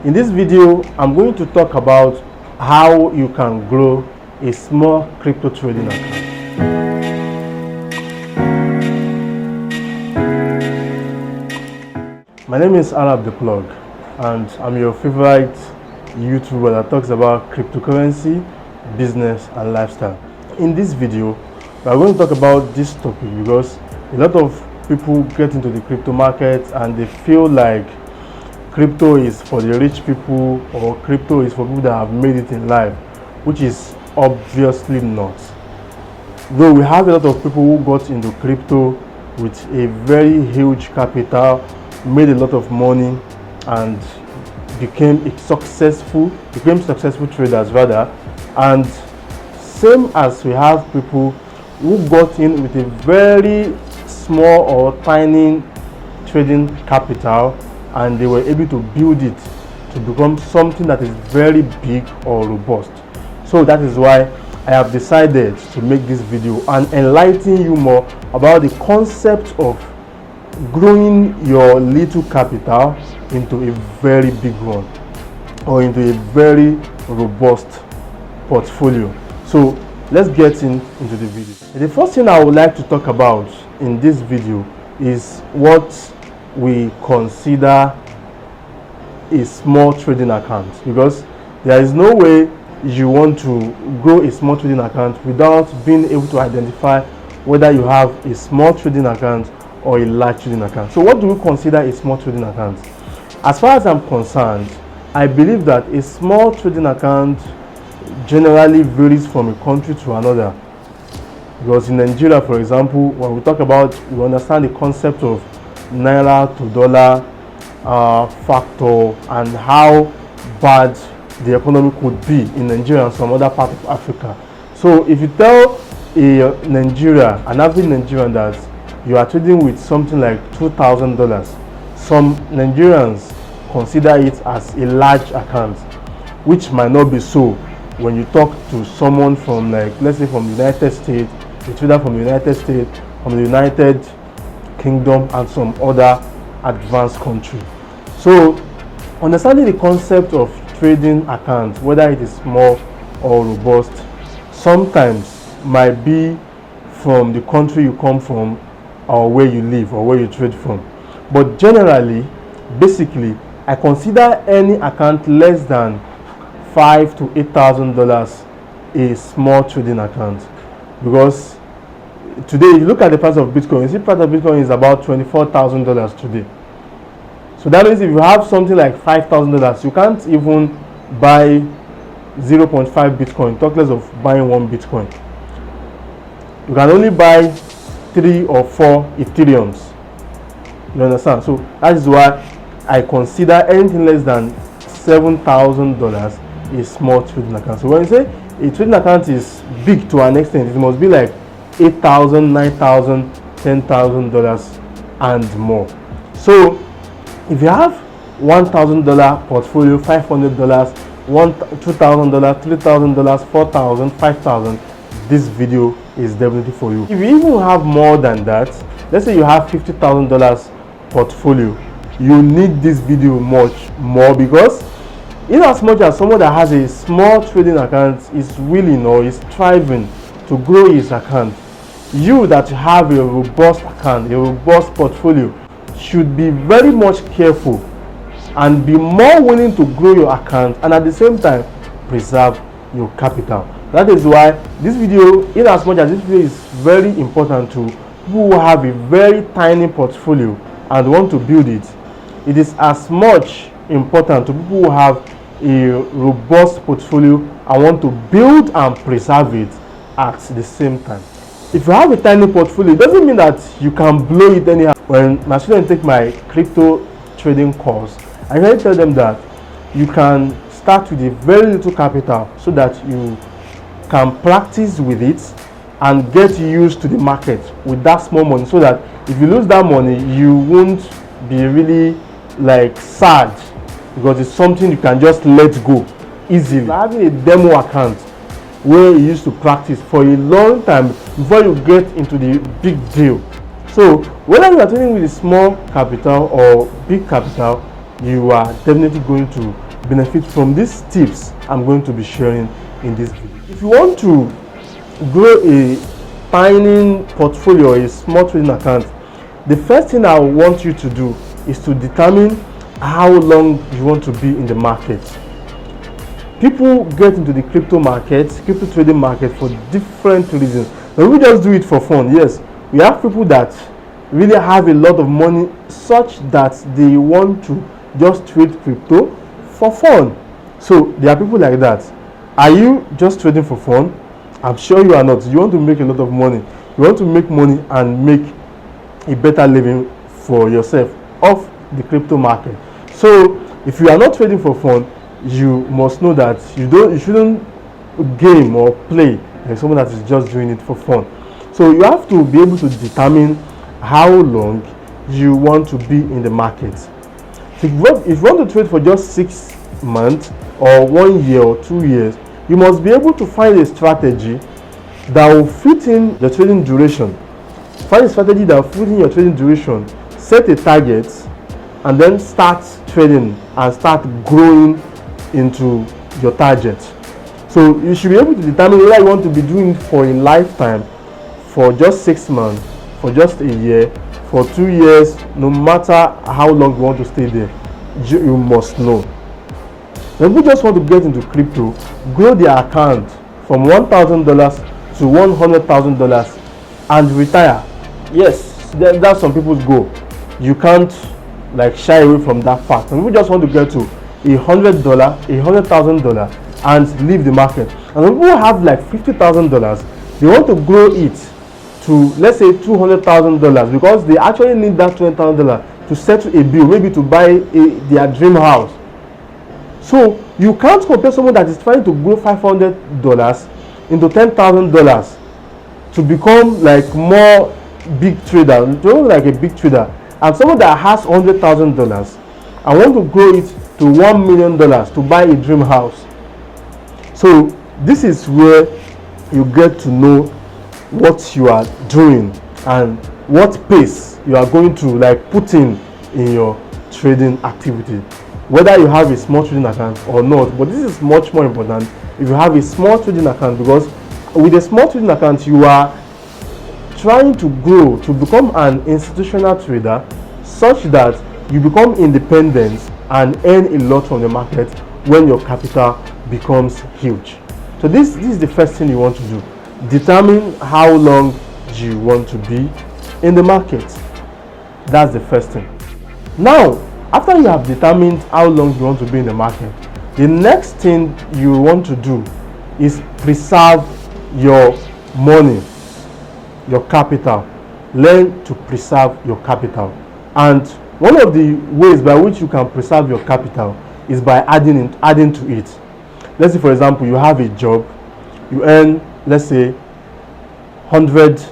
In this video, I'm going to talk about how you can grow a small crypto trading account. My name is Arab the Plug, and I'm your favorite YouTuber that talks about cryptocurrency, business, and lifestyle. In this video, we are going to talk about this topic because a lot of people get into the crypto market and they feel like crypto is for the rich people or crypto is for people that have made it in life, which is obviously not. Though we have a lot of people who got into crypto with a very huge capital, made a lot of money, and became successful traders rather. And same as we have people who got in with a very small or tiny trading capital and they were able to build it to become something that is very big or robust. So that is why I have decided to make this video and enlighten you more about the concept of growing your little capital into a very big one or into a very robust portfolio. So let's get into the video. The first thing I would like to talk about in this video is what we consider a small trading account, because there is no way you want to grow a small trading account without being able to identify whether you have a small trading account or a large trading account. So what do we consider a small trading account? As far as I'm concerned, I believe that a small trading account generally varies from a country to another. Because in Nigeria, for example, when we talk about, we understand the concept of naira to dollar factor and how bad the economy could be in Nigeria and some other part of Africa. So if you tell an average Nigerian that you are trading with something like $2,000, some Nigerians consider it as a large account, which might not be so when you talk to someone from, like, let's say from the United States, a trader from the United States, from the United Kingdom, and some other advanced country. So understanding the concept of trading accounts, whether it is small or robust, sometimes might be from the country you come from or where you live or where you trade from. But generally, basically, I consider any account less than $5,000 to $8,000 a small trading account, because today if you look at the price of Bitcoin, you see the price of Bitcoin is about $24,000 today. So that means if you have something like $5,000, you can't even buy 0.5 Bitcoin, talk less of buying 1 Bitcoin. You can only buy 3 or 4 Ethereums. You understand? So that is why I consider anything less than $7,000 a small trading account. So when you say a trading account is big to an extent, it must be like $8,000, $9,000, $10,000 and more. So if you have $1,000 portfolio, $500, $2,000, $3,000, $4,000, $5,000, this video is definitely for you. If you even have more than that, let's say you have $50,000 portfolio, you need this video much more, because in as much as someone that has a small trading account is willing or is striving to grow his account, you that have a robust account, a robust portfolio, should be very much careful and be more willing to grow your account and at the same time preserve your capital. That is why this video, in as much as this video is very important to people who have a very tiny portfolio and want to build it, it is as much important to people who have a robust portfolio and want to build and preserve it at the same time. If you have a tiny portfolio, it doesn't mean that you can blow it anyhow. When my students take my crypto trading course, I really tell them that you can start with a very little capital so that you can practice with it and get used to the market with that small money, so that if you lose that money, you won't be really like sad, because it's something you can just let go easily. Having a demo account where you used to practice for a long time before you get into the big deal. So whether you are trading with a small capital or big capital, you are definitely going to benefit from these tips I'm going to be sharing in this video. If you want to grow a tiny portfolio, a small trading account, the first thing I want you to do is to determine how long you want to be in the market. People get into the crypto market, crypto trading market, for different reasons. And we just do it for fun. Yes, we have people that really have a lot of money such that they want to just trade crypto for fun. So there are people like that. Are you just trading for fun? I'm sure you are not. You want to make a lot of money. You want to make money and make a better living for yourself off the crypto market. So if you are not trading for fun, you must know that you shouldn't game or play like someone that is just doing it for fun. So you have to be able to determine how long you want to be in the market. If you want to trade for just 6 months or 1 year or 2 years, you must be able to find a strategy that will fit in the trading duration. Find a strategy that will fit in your trading duration, set a target, and then start trading and start growing into your target. So you should be able to determine whether you want to be doing it for a lifetime, for just 6 months, for just a year, for 2 years. No matter how long you want to stay there, you must know. When people just want to get into crypto, grow their account from $1,000 to $100,000 and retire. Yes, that's some people's goal. You can't like shy away from that fact. Some people just want to get to $100, $100,000 and leave the market. And some people have like $50,000, they want to grow it to, let's say, $200,000 because they actually need that $200,000 to settle a bill, maybe to buy their dream house. So you can't compare someone that is trying to grow $500 into $10,000 to become like more big trader, like a big trader, and someone that has $100,000 and want to grow it to $1 million to buy a dream house. So this is where you get to know what you are doing and what pace you are going to like put in your trading activity, whether you have a small trading account or not. But this is much more important if you have a small trading account, because with a small trading account you are trying to grow to become an institutional trader such that you become independent and earn a lot from the market when your capital becomes huge. So this is the first thing you want to do. Determine how long you want to be in the market. That's the first thing. Now, after you have determined how long you want to be in the market, the next thing you want to do is preserve your money, your capital. Learn to preserve your capital. And one of the ways by which you can preserve your capital is by adding to it. Let's say, for example, you have a job, you earn, let's say, $100,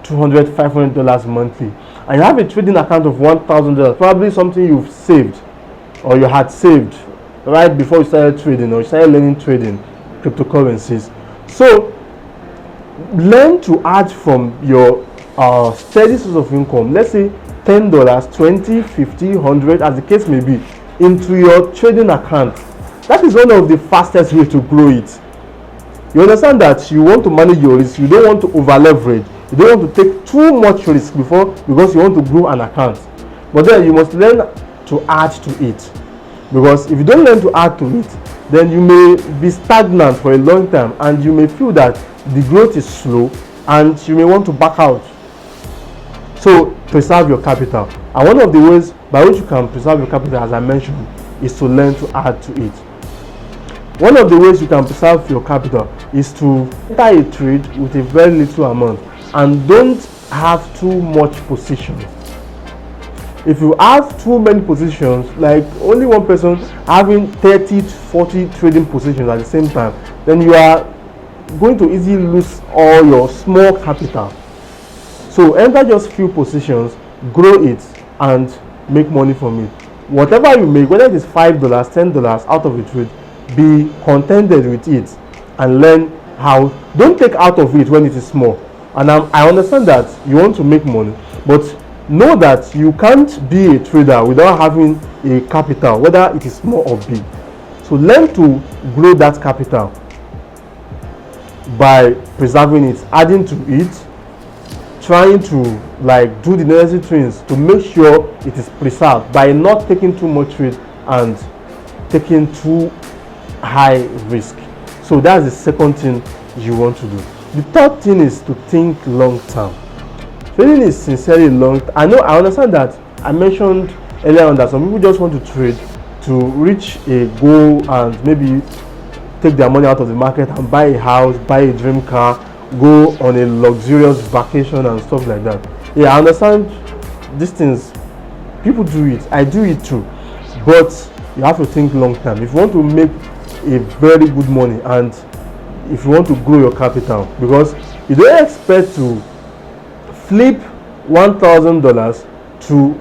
$200, $500 monthly, and you have a trading account of $1,000, probably something you've saved or you had saved right before you started trading or you started learning trading cryptocurrencies. So learn to add from your steady source of income, let's say $10, $20, $50, $100, as the case may be, into your trading account. That is one of the fastest way to grow it. You understand that you want to manage your risk. You don't want to over leverage. You don't want to take too much risk because you want to grow an account. But then you must learn to add to it, because if you don't learn to add to it, then you may be stagnant for a long time and you may feel that the growth is slow and you may want to back out. So preserve your capital, and one of the ways by which you can preserve your capital, as I mentioned, is to learn to add to it. One of the ways you can preserve your capital is to enter a trade with a very little amount and don't have too much positions. If you have too many positions, like only one person having 30 to 40 trading positions at the same time, then you are going to easily lose all your small capital. So enter just few positions, grow it, and make money from it. Whatever you make, whether it is $5, $10 out of a trade, be contented with it and learn how. Don't take out of it when it is small. And I understand that you want to make money, but know that you can't be a trader without having a capital, whether it is small or big. So learn to grow that capital by preserving it, adding to it, trying to like do the necessary things to make sure it is preserved by not taking too much risk and taking too high risk. So that's the second thing you want to do. The third thing is to think long term. Trading is sincerely long. I understand that I mentioned earlier on that some people just want to trade to reach a goal and maybe take their money out of the market and buy a house, buy a dream car, go on a luxurious vacation and stuff like that. Yeah, I understand these things. People do it. I do it too. But you have to think long term. If you want to make a very good money and if you want to grow your capital, because you don't expect to flip $1,000 to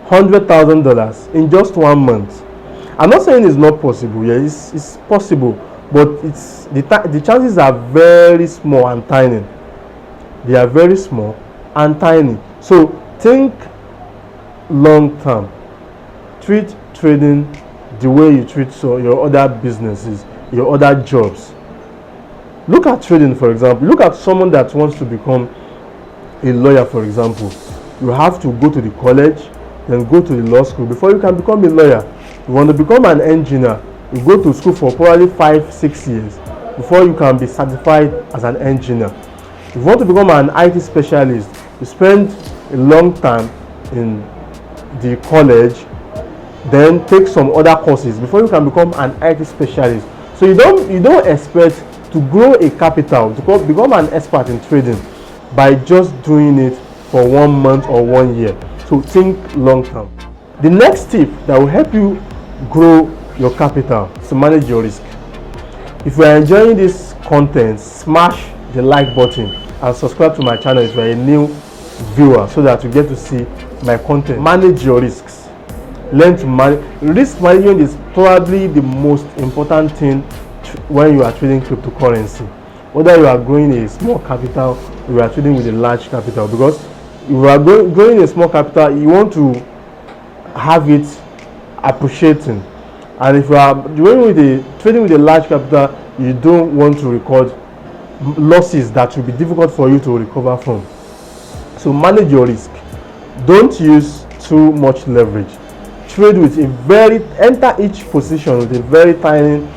$100,000 in just 1 month. I'm not saying it's not possible. Yeah, it's possible, but it's the chances are very small and tiny. They are very small and tiny. So think long term. Treat trading the way you treat your other businesses, your other jobs. Look at trading, for example. Look at someone that wants to become a lawyer, for example. You have to go to the college, then go to the law school before you can become a lawyer. You want to become an engineer, you go to school for probably 5-6 years before you can be certified as an engineer. If you want to become an IT specialist, you spend a long time in the college, then take some other courses before you can become an IT specialist. So you don't expect to grow a capital, to become an expert in trading by just doing it for 1 month or 1 year. So think long term. The next tip that will help you grow your capital is to manage your risk. If you are enjoying this content, smash the like button and subscribe to my channel if you are a new viewer so that you get to see my content. Manage your risks. Learn to manage. Risk management is probably the most important thing when you are trading cryptocurrency. Whether you are growing a small capital or you are trading with a large capital, because if you are growing a small capital, you want to have it appreciating, and if you are trading with a large capital, you don't want to record losses that will be difficult for you to recover from. So manage your risk. Don't use too much leverage. Trade with enter each position with a very tiny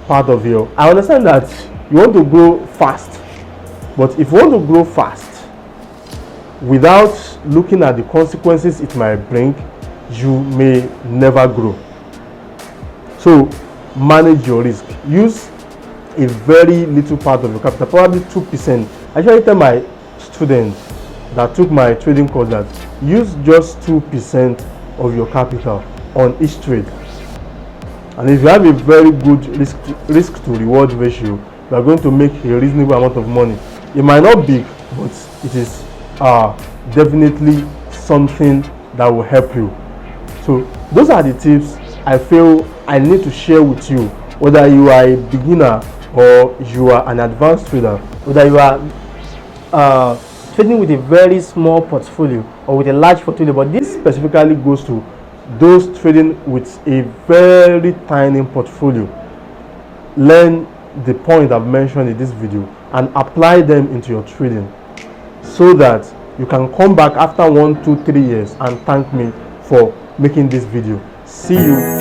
part of your. I understand that you want to grow fast, but if you want to grow fast without looking at the consequences it might bring, you may never grow. So manage your risk. Use a very little part of your capital, probably 2%. I usually tell my students that took my trading course that use just 2% of your capital on each trade. And if you have a very good risk to reward ratio, you are going to make a reasonable amount of money. It might not be, but it is definitely something that will help you. So those are the tips I feel I need to share with you, whether you are a beginner or you are an advanced trader, whether you are trading with a very small portfolio or with a large portfolio. But this specifically goes to those trading with a very tiny portfolio. Learn the point I've mentioned in this video and apply them into your trading so that you can come back after 1, 2, 3 years and thank me for making this video. See you